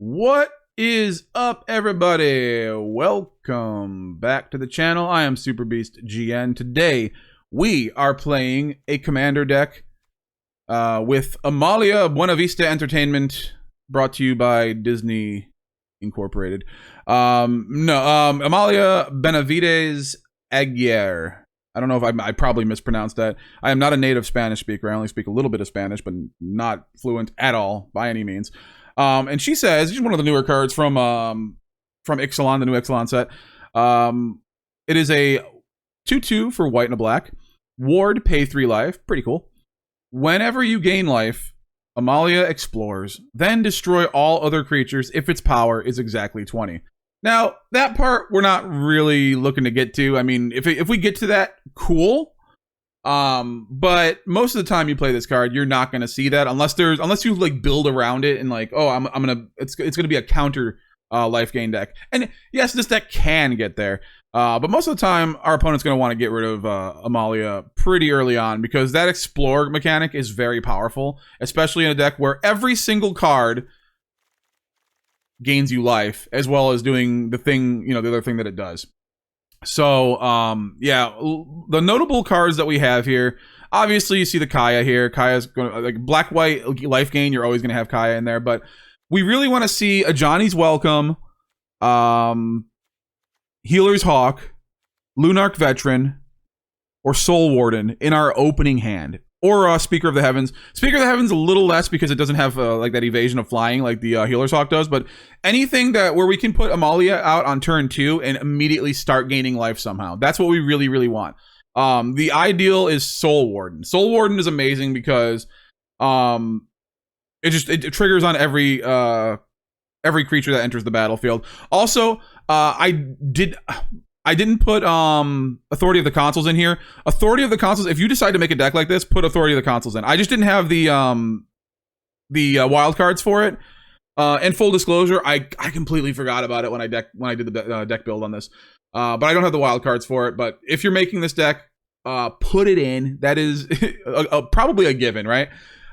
What is up, everybody? Welcome back to the channel. I am Super Beast GN. Today, we are playing a commander deck with Amalia Benavides Entertainment, brought to you by Disney Incorporated. Amalia Benavides Aguirre. I don't know if I probably mispronounced that. I am not a native Spanish speaker. I only speak a little bit of Spanish, but not fluent at all by any means. And she says, she's one of the newer cards from Ixalan, the new Ixalan set. It is a 2/2 for white and a black. Ward, pay 3 life. Pretty cool. Whenever you gain life, Amalia explores. Then destroy all other creatures if its power is exactly 20. Now, that part we're not really looking to get to. I mean, if we get to that, cool. But most of the time you play this card, you're not going to see that unless you like build around it and like, oh, it's going to be a counter life gain deck. And yes, this deck can get there. But most of the time our opponent's going to want to get rid of Amalia pretty early on because that explore mechanic is very powerful, especially in a deck where every single card gains you life as well as doing the thing, the other thing that it does. So, yeah, the notable cards that we have here, obviously you see the Kaya here. Kaya's going to, like, black-white life gain, you're always going to have Kaya in there, but we really want to see Ajani's Welcome, Healer's Hawk, Lunarch Veteran, or Soul Warden in our opening hand. Or Speaker of the Heavens. Speaker of the Heavens a little less because it doesn't have like that evasion of flying like the Healer's Hawk does. But anything where we can put Amalia out on turn 2 and immediately start gaining life somehow. That's what we really, really want. The ideal is Soul Warden. Soul Warden is amazing because it triggers on every creature that enters the battlefield. Also, I didn't put Authority of the Consuls in here. Authority of the Consuls, if you decide to make a deck like this, put Authority of the Consuls in. I just didn't have the wild cards for it. And full disclosure, I completely forgot about it when I did the deck build on this. But I don't have the wild cards for it. But if you're making this deck, put it in. That is probably a given, right?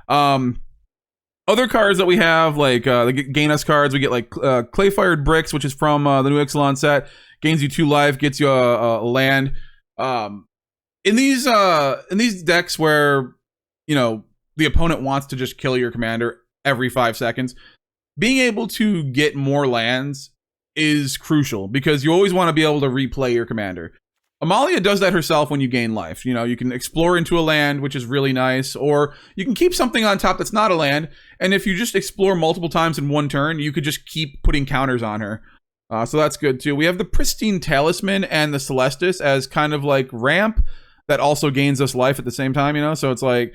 Other cards that we have, like the gain us cards, we get like Clay-Fired Bricks, which is from the new Ixalan set. Gains you 2 life, gets you a land. In these decks where, the opponent wants to just kill your commander every 5 seconds, being able to get more lands is crucial because you always want to be able to replay your commander. Amalia does that herself when you gain life. You can explore into a land, which is really nice, or you can keep something on top that's not a land, and if you just explore multiple times in one turn, you could just keep putting counters on her. So that's good too. We have the Pristine Talisman and the Celestis as kind of like ramp that also gains us life at the same time, so it's like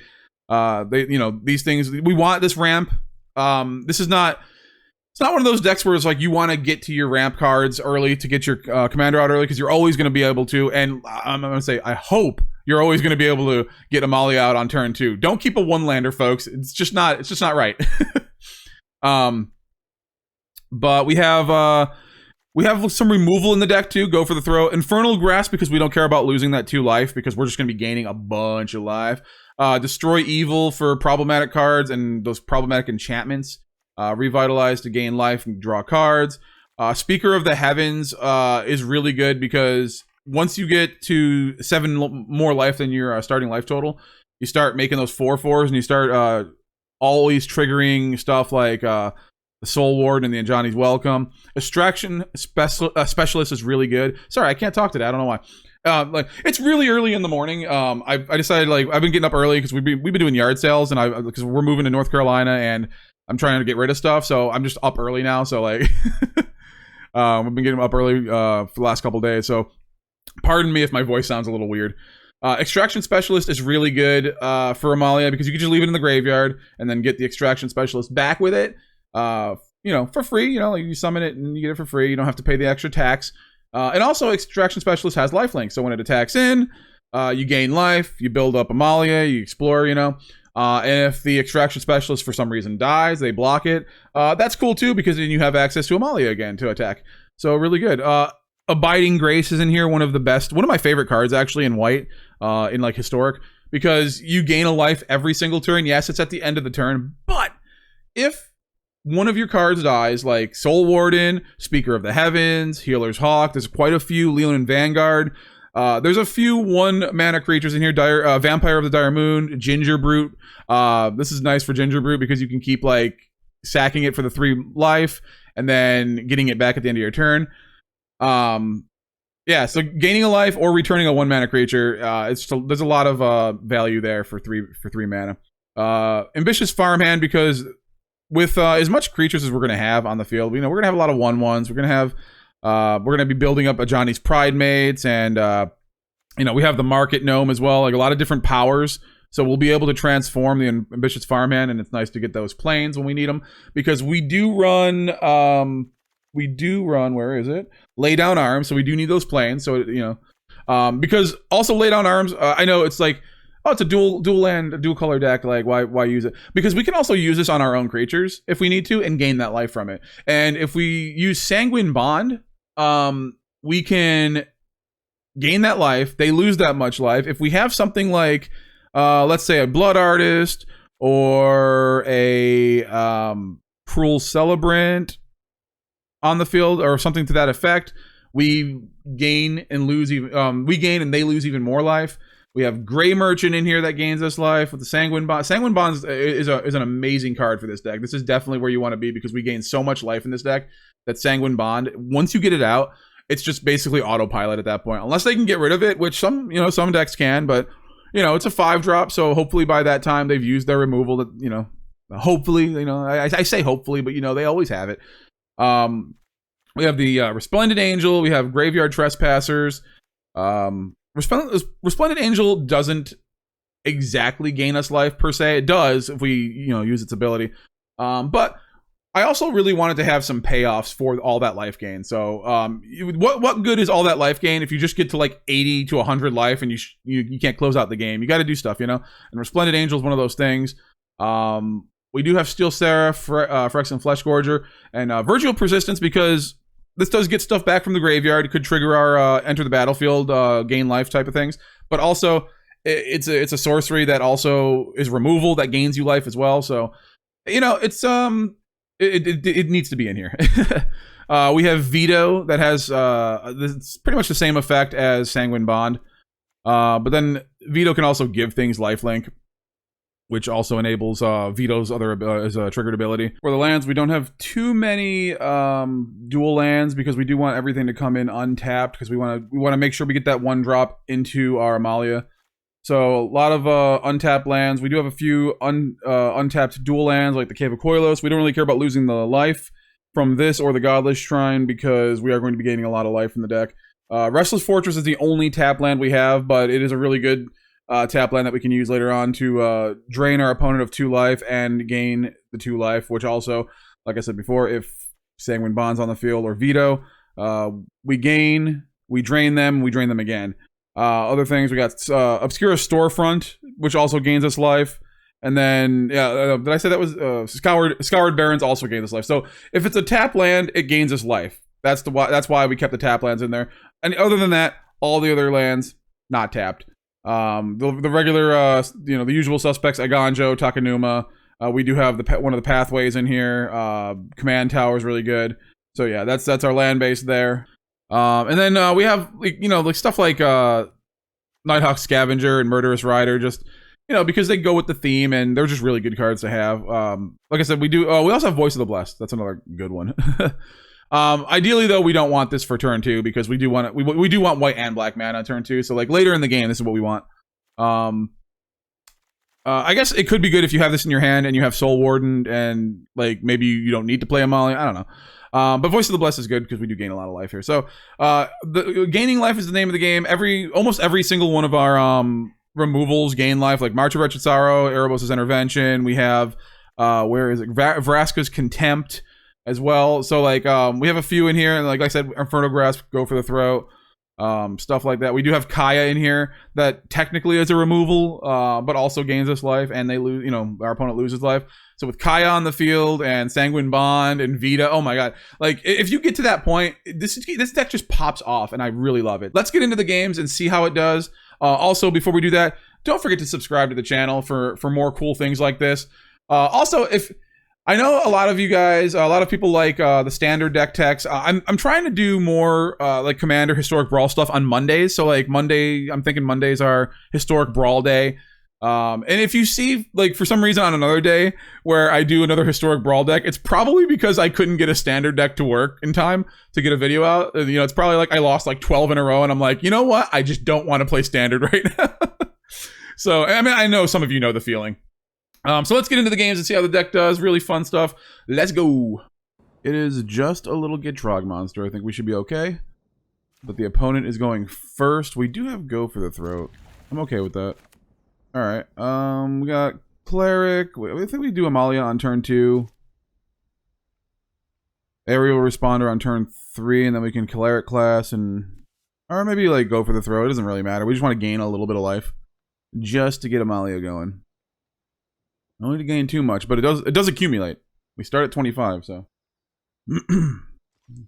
these things, we want this ramp. It's not one of those decks where it's like you want to get to your ramp cards early to get your commander out early because you're always going to be able to, and I'm going to say I hope you're always going to be able to get Amalia out on turn 2. Don't keep a one-lander, folks. It's just not right. But we have some removal in the deck too. Go for the throw. Infernal Grasp because we don't care about losing that 2 life because we're just going to be gaining a bunch of life. Destroy Evil for problematic cards and those problematic enchantments. Revitalize to gain life and draw cards. Speaker of the Heavens is really good because once you get to 7 more life than your starting life total, you start making those 4/4s and you start always triggering stuff like the Soul Warden and the Ajani's Welcome. Extraction Specialist is really good. Sorry, I can't talk today. I don't know why. It's really early in the morning. I decided I've been getting up early because we've been doing yard sales and because we're moving to North Carolina and I'm trying to get rid of stuff, so I'm just up early now. So we've been getting up early for the last couple days. So pardon me if my voice sounds a little weird. Extraction Specialist is really good for Amalia because you can just leave it in the graveyard and then get the Extraction Specialist back with it. For free, you summon it and you get it for free. You don't have to pay the extra tax. And also Extraction Specialist has lifelink. So when it attacks in, you gain life, you build up Amalia, you explore, and if the Extraction Specialist for some reason dies, they block it. That's cool too because then you have access to Amalia again to attack. So really good. Abiding Grace is in here, one of my favorite cards actually in white, in like historic, because you gain a life every single turn. Yes, it's at the end of the turn, but if one of your cards dies, like Soul Warden, Speaker of the Heavens, Healer's Hawk, there's quite a few, Leonin Vanguard. There's a few 1 mana creatures in here, Vampire of the Dire Moon, Ginger Brute. This is nice for Ginger Brute because you can keep like sacking it for the 3 life and then getting it back at the end of your turn. Yeah, so gaining a life or returning a 1 mana creature, there's a lot of value there for 3 mana. Ambitious Farmhand, because with as much creatures as we're gonna have on the field, we're gonna have a lot of 1/1s. We're gonna be building up Ajani's Pridemates, and we have the Market Gnome as well, like a lot of different powers. So we'll be able to transform the Ambitious Farmhand, and it's nice to get those planes when we need them, because we do run where is it? Lay Down Arms, so we do need those planes. So because also Lay Down Arms, I know it's like, oh, it's a dual land, dual color deck. Like, why use it? Because we can also use this on our own creatures if we need to and gain that life from it. And if we use Sanguine Bond, we can gain that life. They lose that much life. If we have something like, let's say a Blood Artist or a Cruel Celebrant on the field or something to that effect, we gain and lose even. We gain and they lose even more life. We have Grey Merchant in here that gains us life with the Sanguine Bond. Sanguine Bond is an amazing card for this deck. This is definitely where you want to be because we gain so much life in this deck that Sanguine Bond, once you get it out, it's just basically autopilot at that point. Unless they can get rid of it, which some decks can, but it's a 5-drop, so hopefully by that time they've used their removal. That hopefully, I say hopefully, but they always have it. We have the Resplendent Angel. We have Graveyard Trespassers. Resplendent Angel doesn't exactly gain us life per se. It does if we use its ability, but I also really wanted to have some payoffs for all that life gain. So what good is all that life gain if you just get to like 80 to 100 life and you can't close out the game? You got to do stuff, And Resplendent Angel is one of those things. We do have Steel Seraph, Phyrexian Fleshgorger, and Virtual Persistence, because this does get stuff back from the graveyard. It could trigger our enter the battlefield, gain life type of things. But also, it's a sorcery that also is removal that gains you life as well. So, it's it needs to be in here. We have Veto that has it's pretty much the same effect as Sanguine Bond, but then Veto can also give things lifelink, which also enables Veto's other as a triggered ability. For the lands, we don't have too many dual lands because we do want everything to come in untapped, because we want to make sure we get that 1-drop into our Amalia. So a lot of untapped lands. We do have a few untapped dual lands like the Cave of Koilos. We don't really care about losing the life from this or the Godless Shrine because we are going to be gaining a lot of life from the deck. Restless Fortress is the only tap land we have, but it is a really good tap land that we can use later on to drain our opponent of 2 life and gain the 2 life, which also, like I said before, if Sanguine Bond's on the field or Veto, we gain, we drain them, we drain them again. Other things, we got Obscura Storefront, which also gains us life. And then, did I say that was Scoured Barrens also gains us life. So if it's a tap land, it gains us life. That's why we kept the tap lands in there. And other than that, all the other lands not tapped. The regular, the usual suspects, Aganjo, Takanuma. We do have one of the pathways in here. Command Tower is really good. So yeah, that's our land base there. And then we have like stuff like Nighthawk Scavenger and Murderous Rider, just because they go with the theme and they're just really good cards to have. Like I said, we do. We also have Voice of the Blessed. That's another good one. Ideally, though, we don't want this for turn 2 because we do want we do want white and black mana on turn 2. So like later in the game, this is what we want. I guess it could be good if you have this in your hand and you have Soul Warden and like maybe you don't need to play Amalia. I don't know. But Voice of the Blessed is good because we do gain a lot of life here. So the gaining life is the name of the game. Almost every single one of our removals gain life, like March of Wretched Sorrow, Erebos' Intervention. We have where is it? Vraska's Contempt as well. So like we have a few in here, and like I said, Inferno Grasp, Go for the Throat, stuff like that. We do have Kaya in here that technically is a removal, but also gains us life, and they lose. Our opponent loses life. So with Kaya on the field and Sanguine Bond and Vita, oh my god! Like if you get to that point, this deck just pops off, and I really love it. Let's get into the games and see how it does. Also, before we do that, don't forget to subscribe to the channel for more cool things like this. Also, if I know a lot of you guys, a lot of people like the standard deck techs. I'm trying to do more like Commander Historic Brawl stuff on Mondays. So like Monday, I'm thinking Mondays are Historic Brawl Day. And if you see like for some reason on another day where I do another Historic Brawl deck, it's probably because I couldn't get a standard deck to work in time to get a video out. You know, it's probably like I lost like 12 in a row, and I'm like, you know what? I just don't want to play standard right now. So I mean, I know some of you know the feeling. So let's get into the games and see how the deck does. Really fun stuff. Let's go. It is just a little Gitrog monster. I think we should be okay. But the opponent is going first. We do have Go for the Throat. I'm okay with that. Alright. We got Cleric. I think we do Amalia on turn 2. Aerial Responder on turn 3. And then we can Cleric Class and... Or maybe like Go for the Throat. It doesn't really matter. We just want to gain a little bit of life. Just to get Amalia going. Don't need to gain too much, but it does accumulate. We start at 25, so. Let's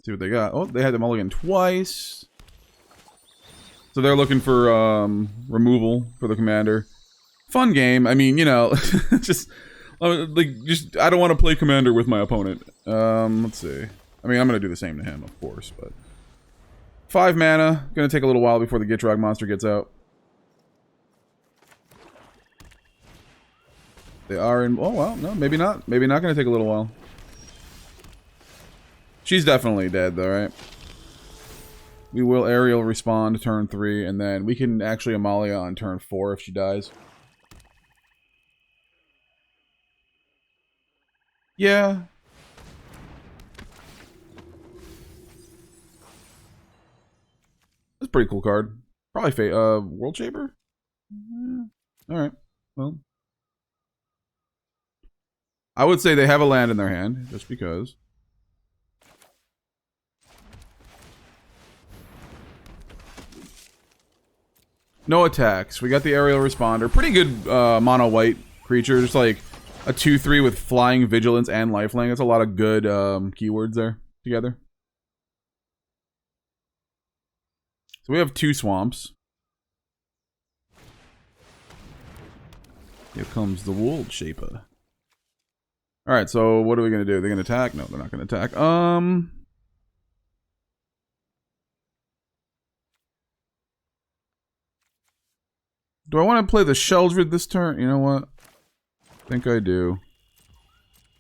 see what they got. Oh, they had the mulligan twice. So they're looking for removal for the commander. Fun game. I mean, you know, just I don't want to play commander with my opponent. Let's see. I mean, I'm gonna do the same to him, of course, but 5 mana. Gonna take a little while before the Gitrog monster gets out. They are in... Oh, well, no, maybe not. Maybe not going to take a little while. She's definitely dead, though, right? We will aerial respond turn 3, and then we can actually Amalia on turn 4 if she dies. Yeah. That's a pretty cool card. Probably World Shaper? Alright. Well... I would say they have a land in their hand, just because. No attacks. We got the aerial responder. Pretty good mono white creature. Just like a 2/3 with flying, vigilance, and lifelink. That's a lot of good keywords there together. So we have 2 swamps. Here comes the World Shaper. Alright, so what are we going to do? They're going to attack? No, they're not going to attack. Do I want to play the Sheldred this turn? You know what? I think I do.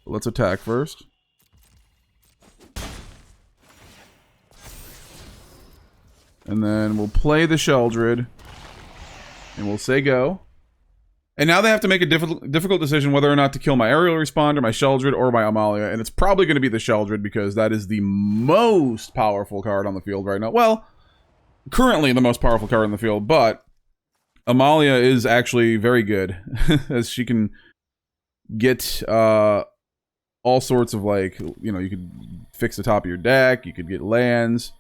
But let's attack first. And then we'll play the Sheldred. And we'll say go. And now they have to make a difficult decision whether or not to kill my aerial responder, my Sheldred, or my Amalia. And it's probably going to be the Sheldred because that is the most powerful card on the field right now. Well, currently the most powerful card in the field, but Amalia is actually very good. As she can get all sorts of, like, you know, you could fix the top of your deck, you could get lands.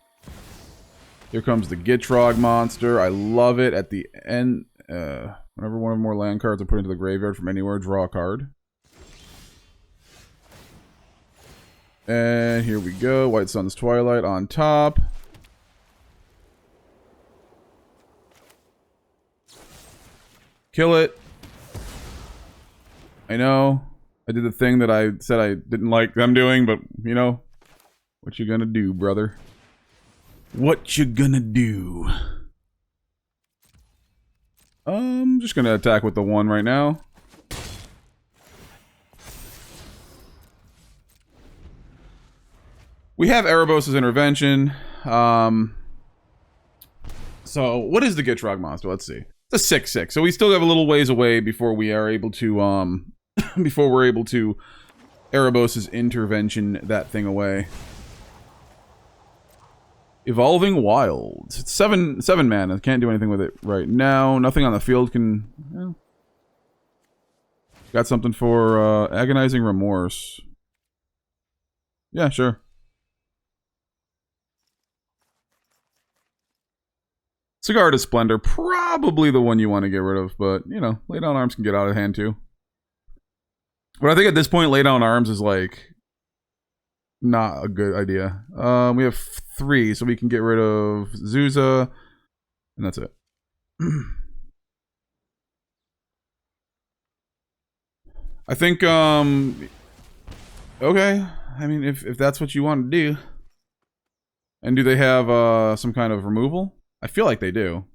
Here comes the Gitrog monster. I love it. At the end... whenever one or more land cards are put into the graveyard from anywhere, draw a card. And here we go. White Sun's Twilight on top. Kill it. I know. I did the thing that I said I didn't like them doing, but, you know, what you gonna do, brother? What you gonna do? I'm just gonna attack with the 1 right now. We have Erebos' Intervention. So, what is the Gitrog monster? Let's see. It's a 6/6, so we still have a little ways away before we are able to, before we're able to Erebos' Intervention that thing away. Evolving Wilds. It's 7 mana. Can't do anything with it right now. Nothing on the field can... Yeah. Got something for Agonizing Remorse. Yeah, sure. Cigar to Splendor. Probably the one you want to get rid of, but, you know, Lay Down Arms can get out of hand too. But I think at this point, Lay Down Arms is like... not a good idea. We have 3, so we can get rid of Zuza, and that's it. I think, Okay. I mean, if that's what you want to do. And do they have some kind of removal? I feel like they do.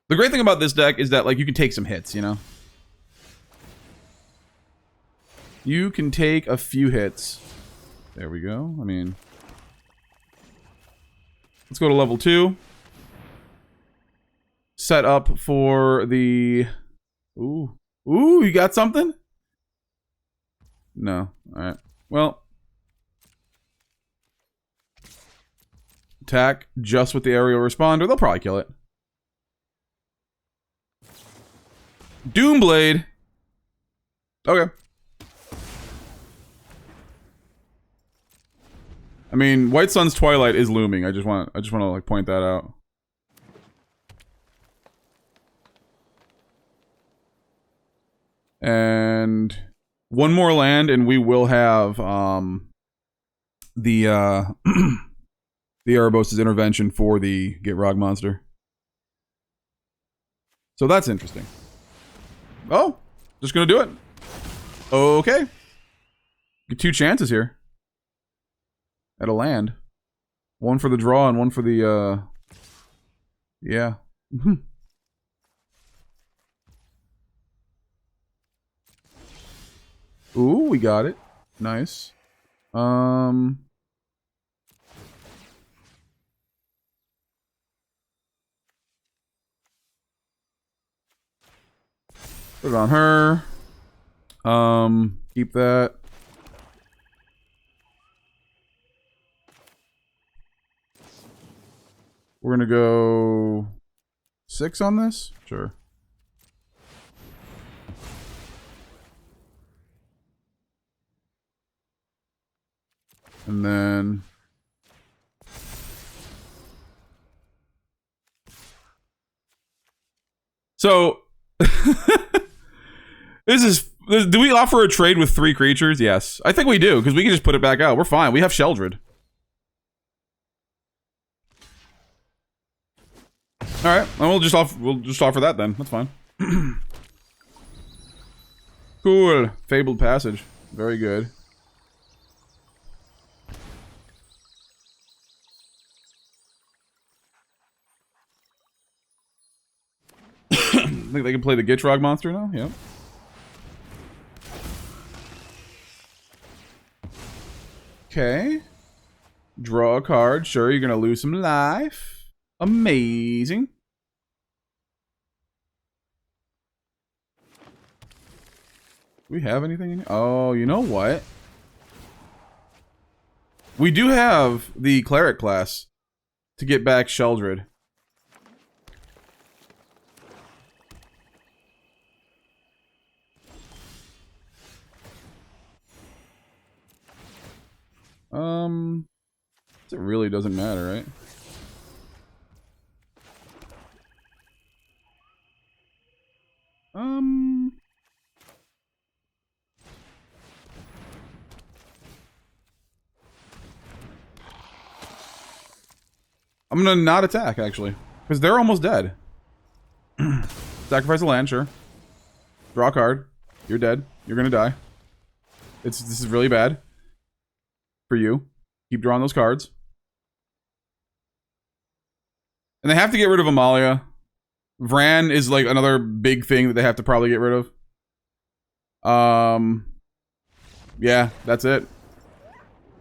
The great thing about this deck is that, like, you can take some hits, you know? You can take a few hits. There we go. I mean... Let's go to level 2. Set up for the... Ooh. Ooh, you got something? No. Alright. Well. Attack just with the aerial responder. They'll probably kill it. Doomblade. Okay. I mean, White Sun's Twilight is looming. I just want to like point that out. And one more land, and we will have the Erebos' intervention for the Get Rog monster. So that's interesting. Oh, just gonna do it. Okay. Get 2 chances here. At a land. One for the draw and one for the, yeah. Ooh, we got it. Nice. Put it on her. Keep that. We're gonna go 6 on this? Sure. And then... So... Do we offer a trade with 3 creatures? Yes. I think we do, because we can just put it back out. We're fine. We have Sheldred. Alright, well, we'll just offer that then. That's fine. Cool. Fabled Passage. Very good. I think they can play the Gitrog monster now? Yep. Okay. Draw a card. Sure, you're gonna lose some life. Amazing. Do we have anything in here? Oh, you know what? We do have the Cleric Class to get back Sheldred. It really doesn't matter, right? I'm gonna not attack, actually. Because they're almost dead. Sacrifice a land, sure. Draw a card. You're dead. You're gonna die. This is really bad. For you. Keep drawing those cards. And they have to get rid of Amalia. Vran is like another big thing that they have to probably get rid of. Yeah, that's it.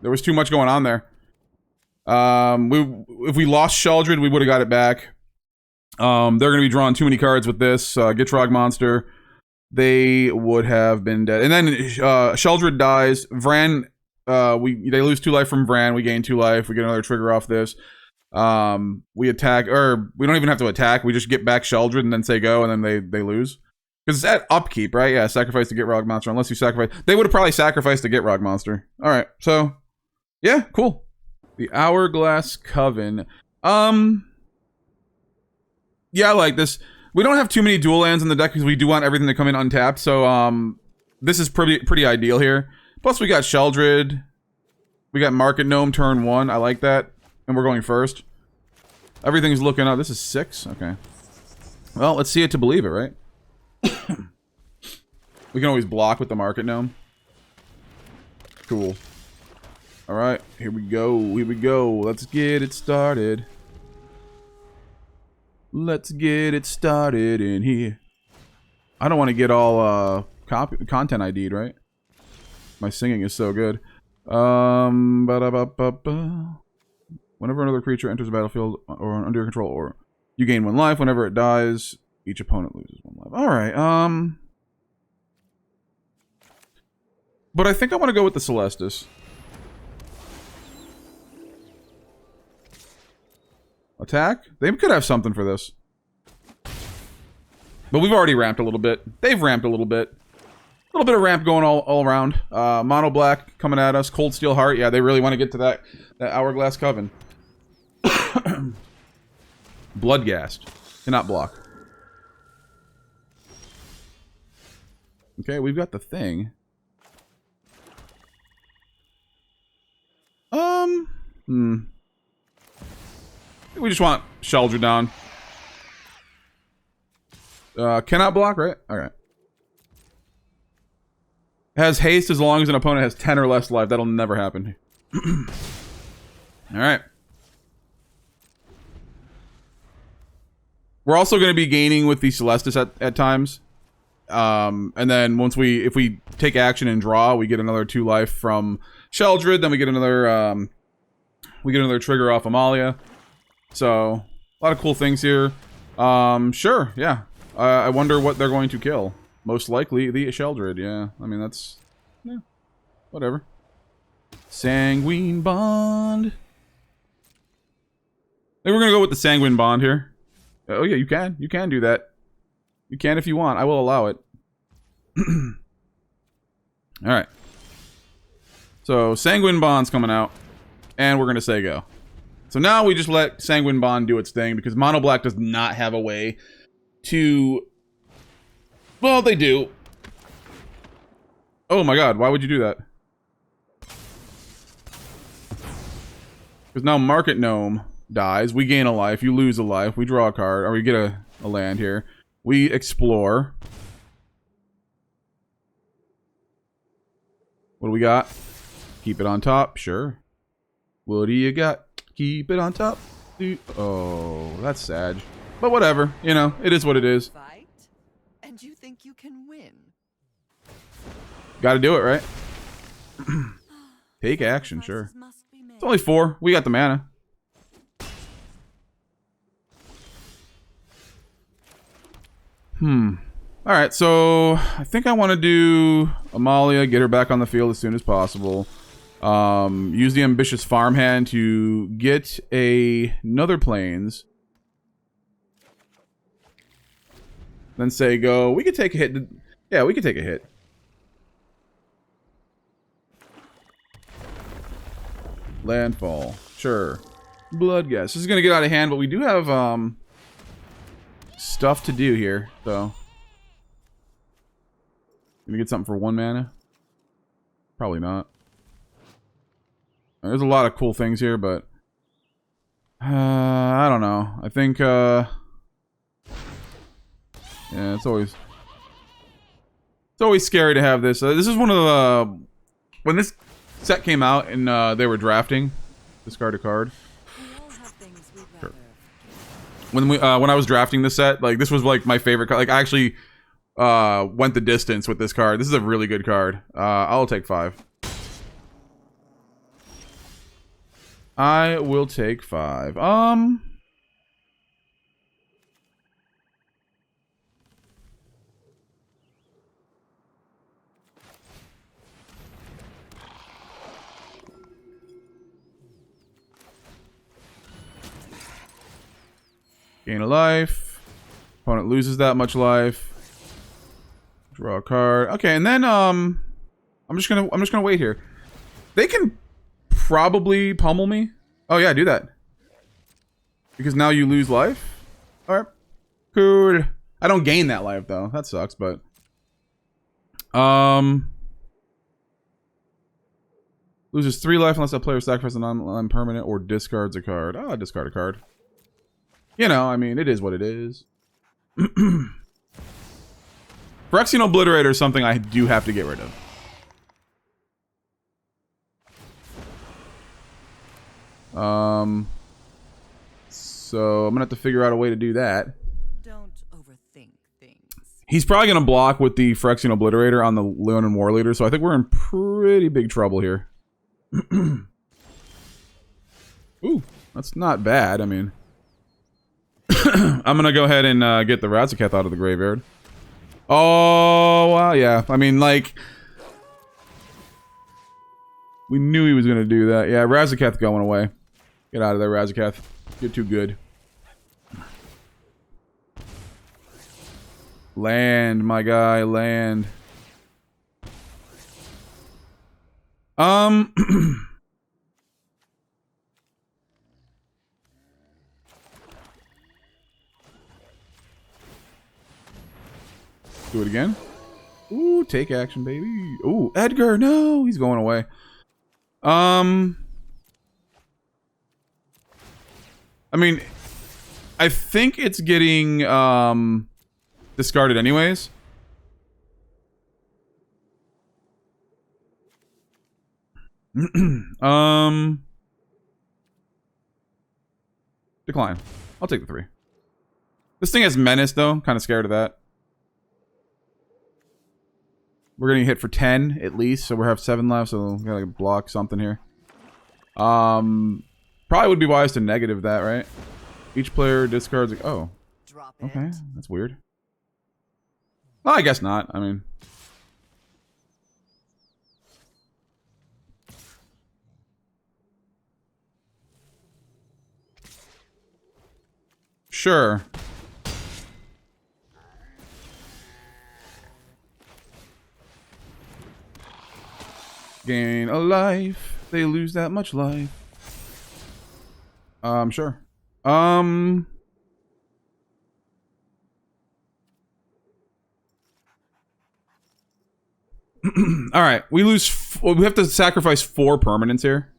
There was too much going on there. If we lost Sheldred, we would have got it back. They're gonna be drawing too many cards with this Gitrog monster. They would have been dead. And then Sheldred dies. Vran, they lose 2 life from Vran. We gain 2 life. We get another trigger off this. We attack, or we don't even have to attack. We just get back Sheldred and then say go, and then they lose. Because it's at upkeep, right? Yeah, sacrifice the Gitrog monster. Unless you sacrifice, they would have probably sacrificed the Gitrog monster. All right, so yeah, cool. The Hourglass Coven. Yeah, I like this. We don't have too many dual lands in the deck because we do want everything to come in untapped. So this is pretty ideal here. Plus we got Sheldred. We got Market Gnome turn 1. I like that. And we're going first. Everything's looking up. This is 6. Okay. Well, let's see it to believe it, right? We can always block with the Market Gnome. Cool. Alright, here we go. Here we go. Let's get it started. Let's get it started in here. I don't want to get all content ID'd, right? My singing is so good. Ba-da-ba-ba-ba. Whenever another creature enters the battlefield or under your control, or you gain 1 life. Whenever it dies, each opponent loses 1 life. Alright, but I think I want to go with the Celestis. Attack? They could have something for this. But we've already ramped a little bit. They've ramped a little bit. A little bit of ramp going all around. Mono black coming at us. Cold Steel Heart. Yeah, they really want to get to that Hourglass Coven. Bloodghast. Cannot block. Okay, we've got the thing. We just want Sheldra down. Cannot block, right? Alright. Has haste as long as an opponent has 10 or less life. That'll never happen. Alright. We're also going to be gaining with the Celestis at times. And then once if we take action and draw, we get another 2 life from Sheldred. Then we get another trigger off Amalia. So, a lot of cool things here. Sure, yeah. I wonder what they're going to kill. Most likely the Sheldred, yeah. I mean, that's... yeah, whatever. Sanguine Bond. I think we're going to go with the Sanguine Bond here. Oh yeah, you can. You can do that. You can if you want. I will allow it. Alright. So, Sanguine Bond's coming out. And we're going to say go. So now we just let Sanguine Bond do its thing, because Mono Black does not have a way to... Well, they do. Oh my god, why would you do that? Because now Market Gnome dies. We gain a life. You lose a life. We draw a card. Or we get a land here. We explore. What do we got? Keep it on top. Sure. What do you got? Keep it on top. Oh, that's sad. But whatever. You know, it is what it is. Fight, and you think you can win. Gotta do it, right? Take action, sure. It's only 4. We got the mana. Alright, so I think I want to do Amalia, get her back on the field as soon as possible. Use the Ambitious Farmhand to get another Plains. Then say go. We could take a hit. Yeah, we could take a hit. Landfall. Sure. Bloodghast. This is going to get out of hand, but we do have stuff to do here, so. Gonna get something for 1 mana? Probably not. There's a lot of cool things here, but I don't know. I think yeah, it's always scary to have this. This is one of the when this set came out and they were drafting, discard a card. Sure. When I was drafting this set, like this was like my favorite card. Like I actually went the distance with this card. This is a really good card. I'll take 5. I will take 5. Gain a life. Opponent loses that much life. Draw a card. Okay, and then I'm just gonna wait here. They can probably pummel me. Oh yeah, do that. Because now you lose life. Alright. Cool. I don't gain that life though. That sucks, but loses 3 life unless that player sacrifices a non-permanent or discards a card. Oh, discard a card. You know, I mean, it is what it is. Phyrexian Obliterator is something I do have to get rid of. So I'm gonna have to figure out a way to do that. Don't overthink things. He's probably gonna block with the Phyrexian Obliterator on the Leonin War Leader, so I think we're in pretty big trouble here. Ooh, that's not bad. I mean, I'm gonna go ahead and get the Razaketh out of the graveyard. Oh, wow, yeah. I mean, like, we knew he was gonna do that. Yeah, Razaketh going away. Get out of there, Razaketh. You're too good. Land, my guy, land. Do it again. Ooh, take action, baby. Ooh, Edgar, no, he's going away. I mean, I think it's getting discarded anyways. Decline. I'll take the 3. This thing has menace though. Kind of scared of that. We're getting hit for 10 at least, so we have 7 left, so we gotta block something here. Probably would be wise to negative that, right? Each player discards. Oh, Drop it. okay, that's weird. Well, I guess not. I mean, sure. Gain a life. They lose that much life. Sure. All right, we lose. We have to sacrifice 4 permanents here.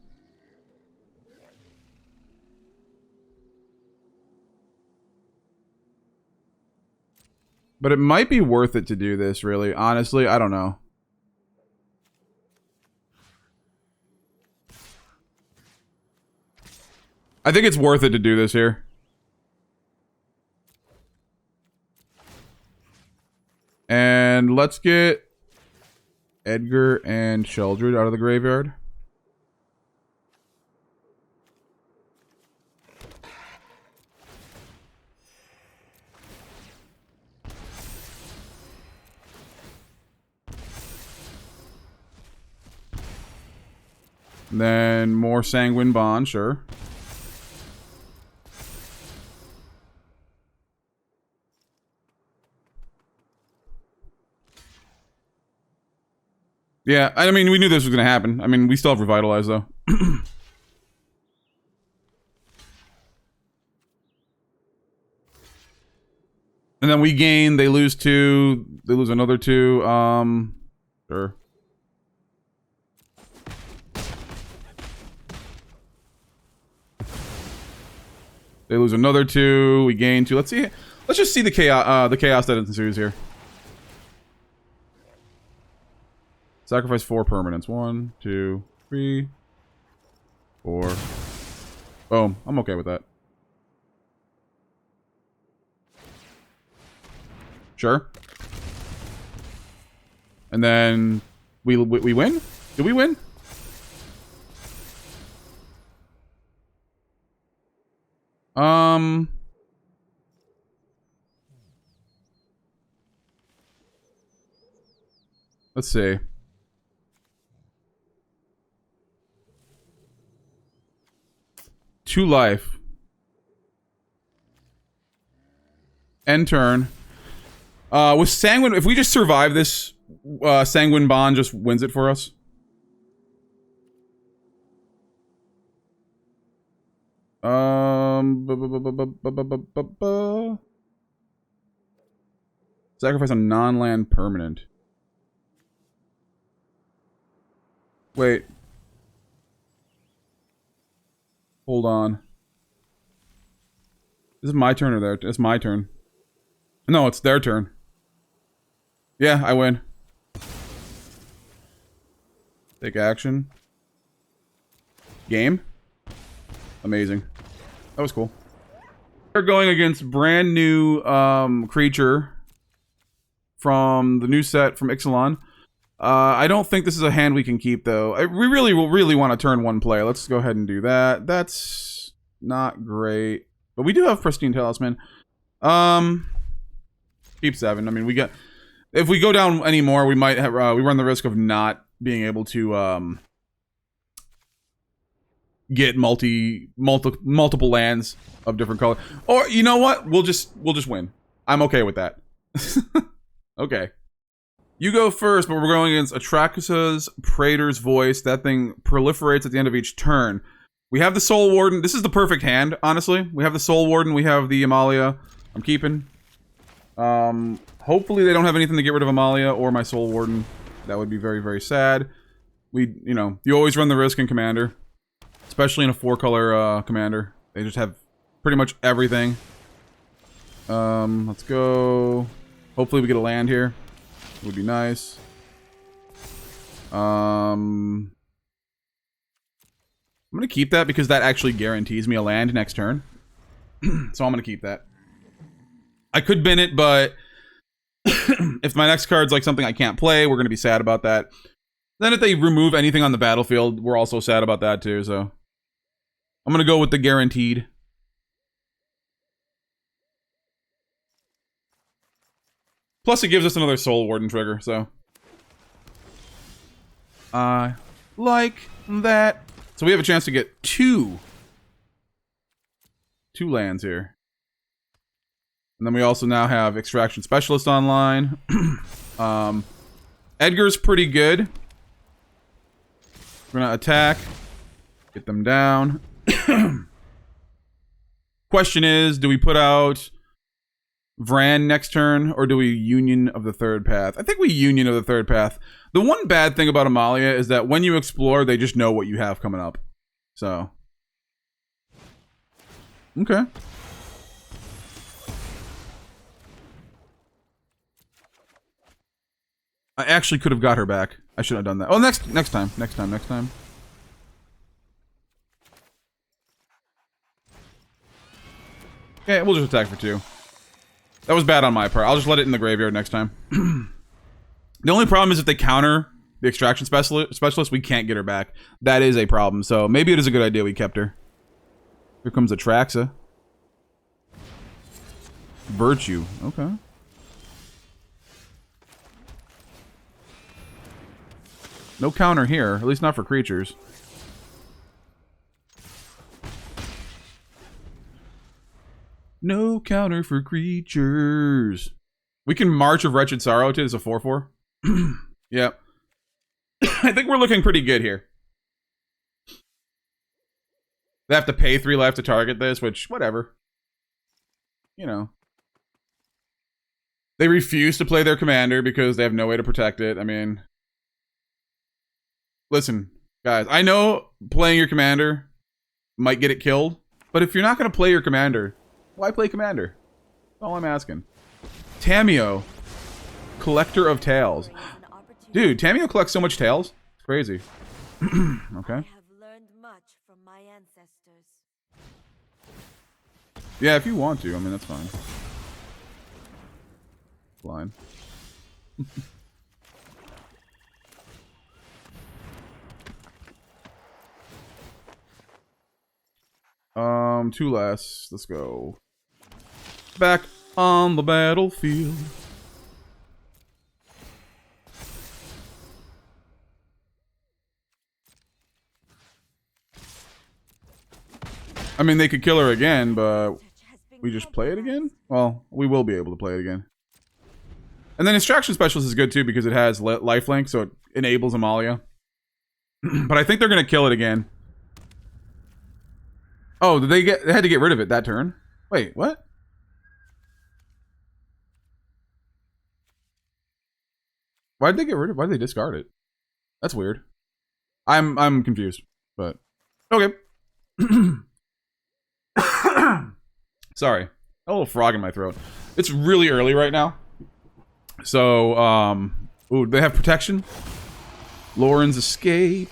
But it might be worth it to do this, really. Honestly, I don't know. I think it's worth it to do this here. And let's get Edgar and Sheldred out of the graveyard. Then more Sanguine Bond, sure. Yeah, I mean, we knew this was going to happen. I mean, we still have Revitalize, though. And then we gain, they lose 2, they lose another 2, sure. They lose another 2, we gain 2. Let's see, let's just see the chaos that ensues here. Sacrifice 4 permanents. 1, 2, 3, 4. Boom. I'm okay with that. Sure. And then we win? Did we win? Let's see. Two life. End turn. With Sanguine, if we just survive this, Sanguine Bond just wins it for us. Sacrifice a non-land permanent. Wait. Hold on. Is it my turn or their? It's my turn. No, it's their turn. Yeah, I win. Take action. Game. Amazing. That was cool. They're going against brand new creature from the new set from Ixalan. I don't think this is a hand we can keep, though. We really want to turn one play. Let's go ahead and do that. That's not great. But we do have Pristine Talisman. Keep 7. I mean, we get... If we go down any more, we might have... we run the risk of not being able to get multiple lands of different color. Or, you know what? We'll just win. I'm okay with that. Okay. You go first, but we're going against Atraxa's Praetor's Voice. That thing proliferates at the end of each turn. We have the Soul Warden. This is the perfect hand, honestly. We have the Soul Warden. We have the Amalia. I'm keeping. Hopefully they don't have anything to get rid of Amalia or my Soul Warden. That would be very, very sad. You know, you always run the risk in Commander. Especially in a 4-color Commander. They just have pretty much everything. Let's go. Hopefully we get a land here. Would be nice. I'm gonna keep that because that actually guarantees me a land next turn. So I'm gonna keep that. I could bin it, but if my next card's like something I can't play, we're gonna be sad about that. Then if they remove anything on the battlefield, we're also sad about that too, so I'm gonna go with the guaranteed. Plus, it gives us another Soul Warden trigger, so. I like that. So we have a chance to get two lands here. And then we also now have Extraction Specialist online. Edgar's pretty good. We're gonna attack. Get them down. Question is, do we put out Vran next turn, or do we Union of the Third Path? I think we Union of the Third Path. The one bad thing about Amalia is that when you explore, they just know what you have coming up. So. Okay. I actually could have got her back. I should have done that. Oh, next time. Okay, we'll just attack for 2. That was bad on my part. I'll just let it in the graveyard next time. The only problem is if they counter the Extraction Specialist, we can't get her back. That is a problem. So maybe it is a good idea we kept her. Here comes Atraxa. Virtue. Okay. No counter here. At least not for creatures. No counter for creatures. We can March of Wretched Sorrow to as a 4/4. Yep. I think we're looking pretty good here. They have to pay 3 life to target this, which, whatever. You know. They refuse to play their commander because they have no way to protect it. I mean... Listen, guys. I know playing your commander might get it killed, but if you're not going to play your commander... Why play Commander? That's all I'm asking. Tamio. Collector of Tales. Dude, Tamio collects so much tails. It's crazy. Okay. I have learned much from my ancestors. Yeah, if you want to. I mean, that's fine. Fine. 2 less. Let's go. Back on the battlefield. I mean, they could kill her again, but we just play it again? Well, we will be able to play it again. And then Extraction Specialist is good too because it has lifelink, so it enables Amalia. But I think they're gonna kill it again. Oh, did they had to get rid of it that turn? Wait, what? Why'd they get rid of it? Why'd they discard it? That's weird. I'm confused, but okay. Sorry. A little frog in my throat. It's really early right now. So, ooh, they have protection. Lauren's escape.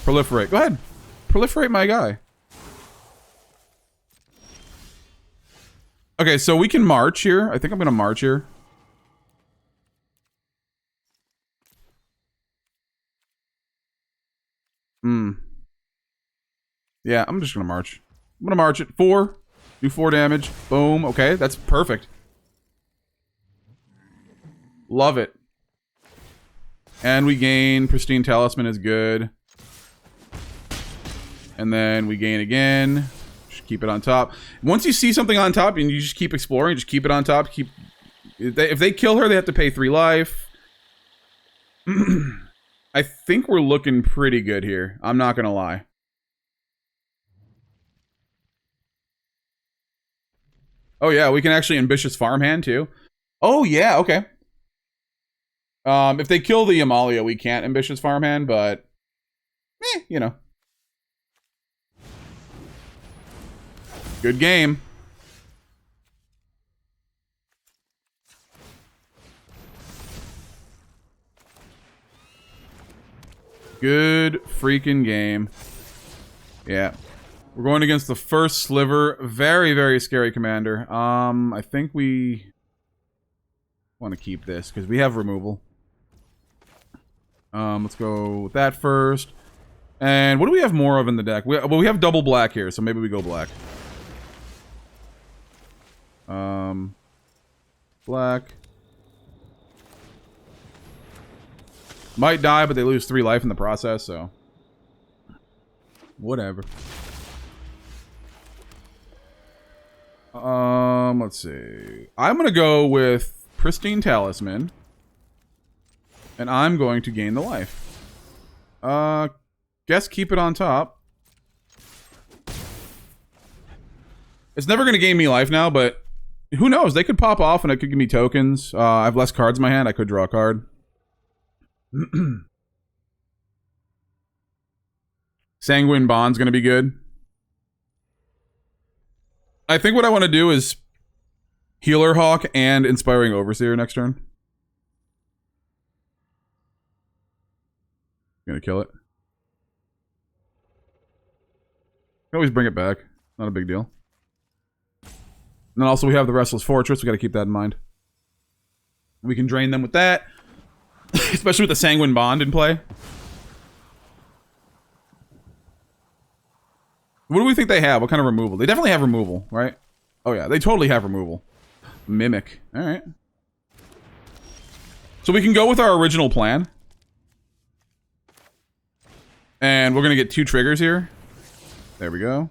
Proliferate. Go ahead. Proliferate my guy. Okay, so we can march here. I think I'm going to march here. Yeah, I'm just going to march. I'm going to march it. 4. Do 4 damage. Boom. Okay, that's perfect. Love it. And we gain Pristine Talisman is good. And then we gain again. Just keep it on top. Once you see something on top and you just keep exploring, just keep it on top. Keep. If they kill her, they have to pay 3 life. I think we're looking pretty good here. I'm not going to lie. Oh yeah, we can actually ambitious farmhand too. Oh yeah, okay. If they kill the Amalia, we can't ambitious farmhand, but you know. Good game. Good freaking game. Yeah. We're going against the first sliver. Very, very scary commander. I think we want to keep this because we have removal. Let's go with that first. And what do we have more of in the deck? Well, we have double black here, so maybe we go black. Black. Might die, but they lose 3 life in the process, so. Whatever. Let's see. I'm gonna go with Pristine Talisman. And I'm going to gain the life. Guess keep it on top. It's never gonna gain me life now, but who knows? They could pop off and it could give me tokens. I have less cards in my hand. I could draw a card. Sanguine Bond's gonna be good. I think what I want to do is Healer Hawk and Inspiring Overseer next turn. Gonna kill it. Can always bring it back. Not a big deal. And then also we have the Restless Fortress. We gotta keep that in mind. We can drain them with that. Especially with the Sanguine Bond in play. What do we think they have? What kind of removal? They definitely have removal, right? Oh yeah, they totally have removal. Mimic. Alright. So we can go with our original plan. And we're gonna get 2 triggers here. There we go.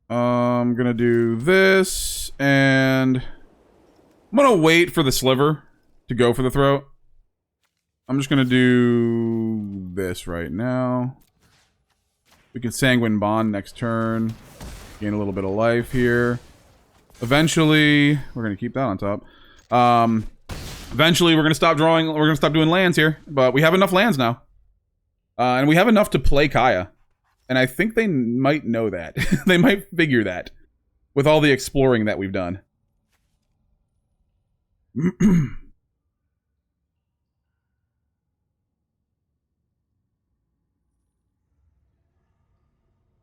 I'm gonna do this, and I'm gonna wait for the sliver to go for the throat. I'm just gonna do this right now. We can Sanguine Bond next turn. Gain a little bit of life here. Eventually, we're gonna keep that on top. Eventually, we're gonna stop drawing. We're gonna stop doing lands here, but we have enough lands now, and we have enough to play Kaya. And I think they might know that. They might figure that with all the exploring that we've done.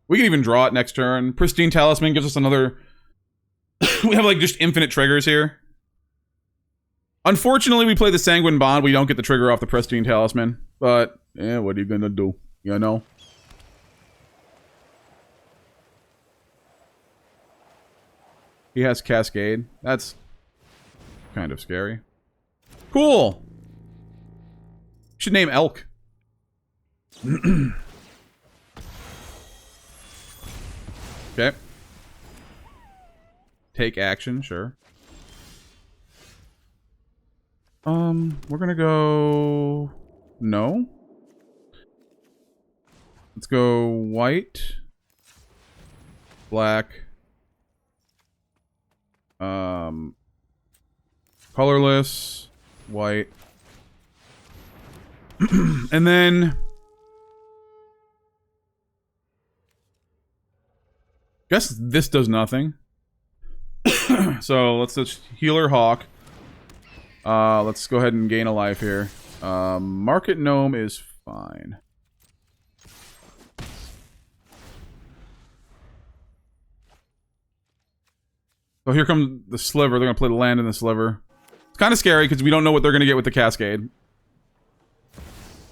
We can even draw it next turn. Pristine Talisman gives us another... We have like just infinite triggers here. Unfortunately, we play the Sanguine Bond. We don't get the trigger off the Pristine Talisman. But, yeah, what are you gonna do? You know? He has Cascade. That's kind of scary. Cool! Should name Elk. Okay. Take action, sure. We're gonna go... No? Let's go white. Black. Colorless. White. And then... guess this does nothing. So let's just healer Hawk. Let's go ahead and gain a life here. Market Gnome is fine. So here comes the sliver. They're gonna play the land in the sliver. It's kind of scary because we don't know what they're gonna get with the cascade.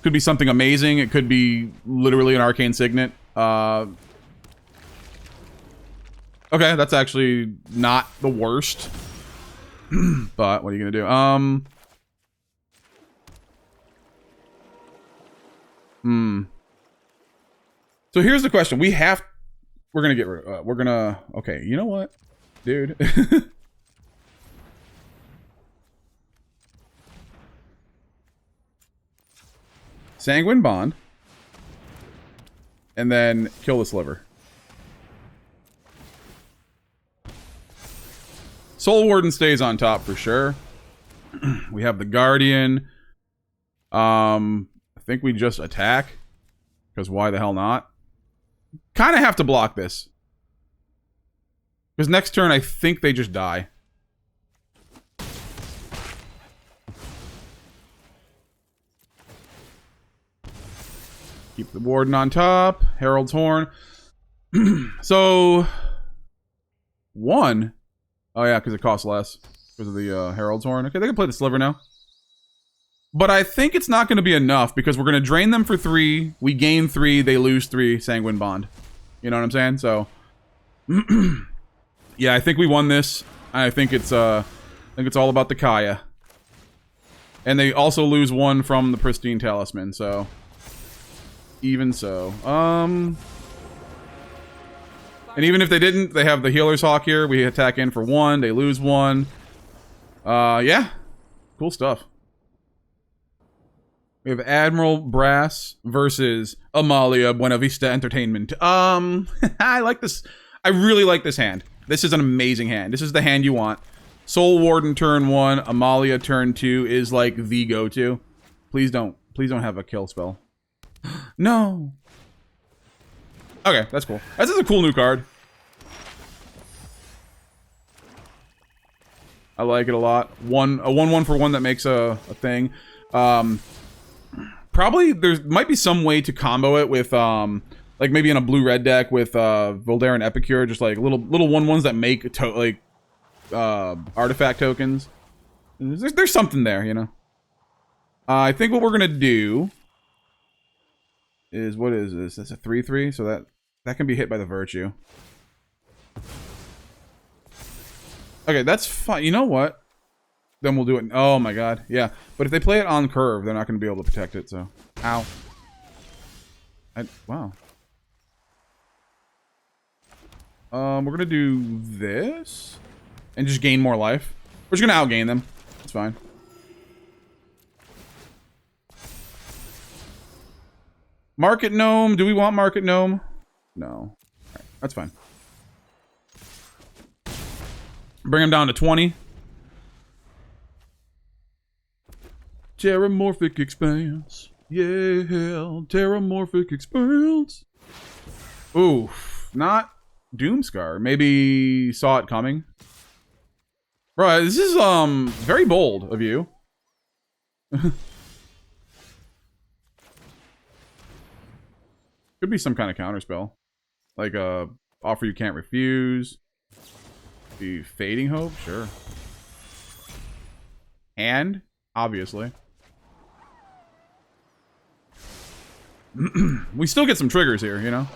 Could be something amazing. It could be literally an arcane signet. Okay, that's actually not the worst. But what are you gonna do? So here's the question. We're gonna get rid of, okay, you know what? Dude. Sanguine Bond. And then kill the sliver. Soul Warden stays on top for sure. We have the Guardian. I think we just attack. Because why the hell not? Kind of have to block this. Because next turn, I think they just die. Keep the Warden on top. Herald's Horn. So... 1. Oh yeah, because it costs less. Because of the Herald's Horn. Okay, they can play the Sliver now. But I think it's not going to be enough. Because we're going to drain them for 3. We gain 3. They lose 3. Sanguine Bond. You know what I'm saying? So... yeah, I think we won this. I think it's all about the Kaya. And they also lose 1 from the Pristine Talisman, so... even so. And even if they didn't, they have the Healer's Hawk here. We attack in for 1. They lose 1. Yeah. Cool stuff. We have Admiral Brass versus Amalia Benavides Entertainment. I like this. I really like this hand. This is an amazing hand. This is the hand you want. Soul Warden turn 1, Amalia turn 2 is like the go-to. Please don't have a kill spell. No. Okay, that's cool. This is a cool new card. I like it a lot. A 1/1 for 1 that makes a thing. Probably there might be some way to combo it with like maybe in a blue-red deck with Voldaren Epicure, just like little 1/1s that make artifact tokens. There's something there, you know. I think what we're gonna do is, what is this? That's a 3/3, so that can be hit by the Virtue. Okay, that's fine. You know what? Then we'll do it. Oh my god, yeah. But if they play it on curve, they're not going to be able to protect it. So, ow. Wow. We're gonna do this and just gain more life. We're just gonna outgain them. That's fine. Market Gnome. Do we want Market Gnome? No. All right, that's fine. Bring him down to 20. Terramorphic Expanse. Yeah, Terramorphic Expanse. Ooh, not Doomscar. Maybe saw it coming. Bro, this is very bold of you. Could be some kind of counterspell. Like offer you can't refuse. The Fading Hope, sure. And obviously. We still get some triggers here, you know?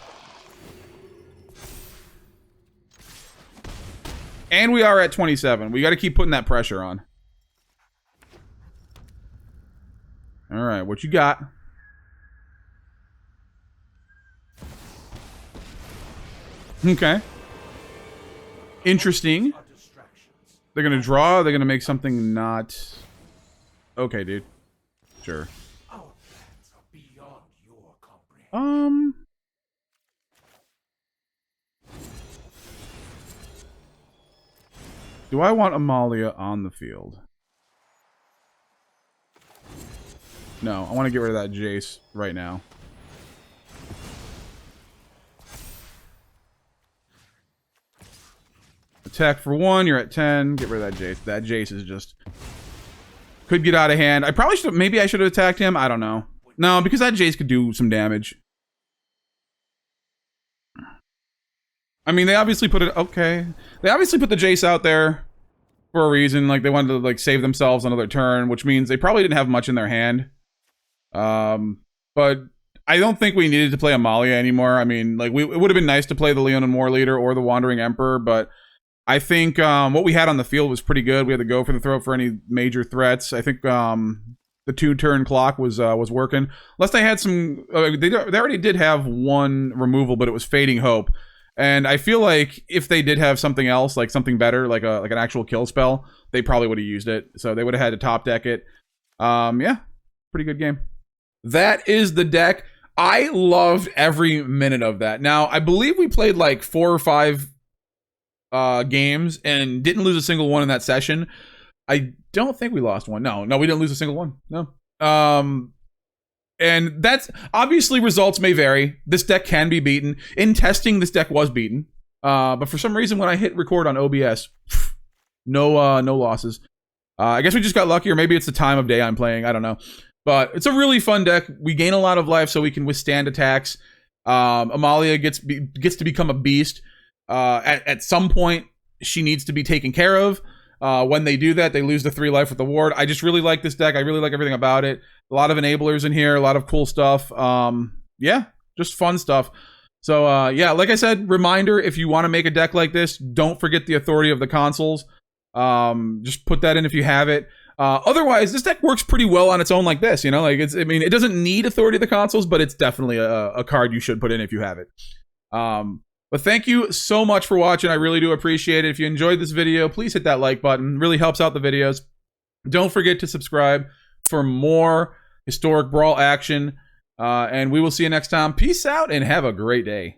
And we are at 27. We got to keep putting that pressure on. Alright, what you got? Okay. Interesting. They're going to draw. They're going to make something not... Okay, dude. Sure. Do I want Amalia on the field? No, I want to get rid of that Jace right now. Attack for 1, you're at 10. Get rid of that Jace. That Jace is just... could get out of hand. I probably should have... maybe I should have attacked him. I don't know. No, because that Jace could do some damage. I mean, they obviously put it... okay. They obviously put the Jace out there for a reason. Like, they wanted to, like, save themselves another turn, which means they probably didn't have much in their hand. But I don't think we needed to play Amalia anymore. I mean, like, it would have been nice to play the Leonin War Leader or the Wandering Emperor, but I think what we had on the field was pretty good. We had to go for the throat for any major threats. I think the 2-turn clock was working. Unless they had some... they already did have one removal, but it was Fading Hope. And I feel like if they did have something else, like something better, like an actual kill spell, they probably would have used it. So they would have had to top deck it. Yeah, pretty good game. That is the deck. I loved every minute of that. Now, I believe we played like 4 or 5 games and didn't lose a single one in that session. I don't think we lost one. No, we didn't lose a single one. No. And that's obviously results may vary. This deck can be beaten. In testing, this deck was beaten. But for some reason, when I hit record on OBS, no losses. I guess we just got lucky, or maybe it's the time of day I'm playing. I don't know. But it's a really fun deck. We gain a lot of life so we can withstand attacks. Amalia gets to become a beast. At some point, she needs to be taken care of. When they do that, they lose the 3 life with the ward. I just really like this deck. I really like everything about it. A lot of enablers in here, a lot of cool stuff. Yeah, just fun stuff. So, yeah, like I said, reminder, if you want to make a deck like this, don't forget the authority of the consoles. Just put that in if you have it. Otherwise, this deck works pretty well on its own like this, you know? Like, I mean, it doesn't need authority of the consoles, but it's definitely a card you should put in if you have it. But thank you so much for watching. I really do appreciate it. If you enjoyed this video, please hit that like button. It really helps out the videos. Don't forget to subscribe for more historic Brawl action. And we will see you next time. Peace out and have a great day.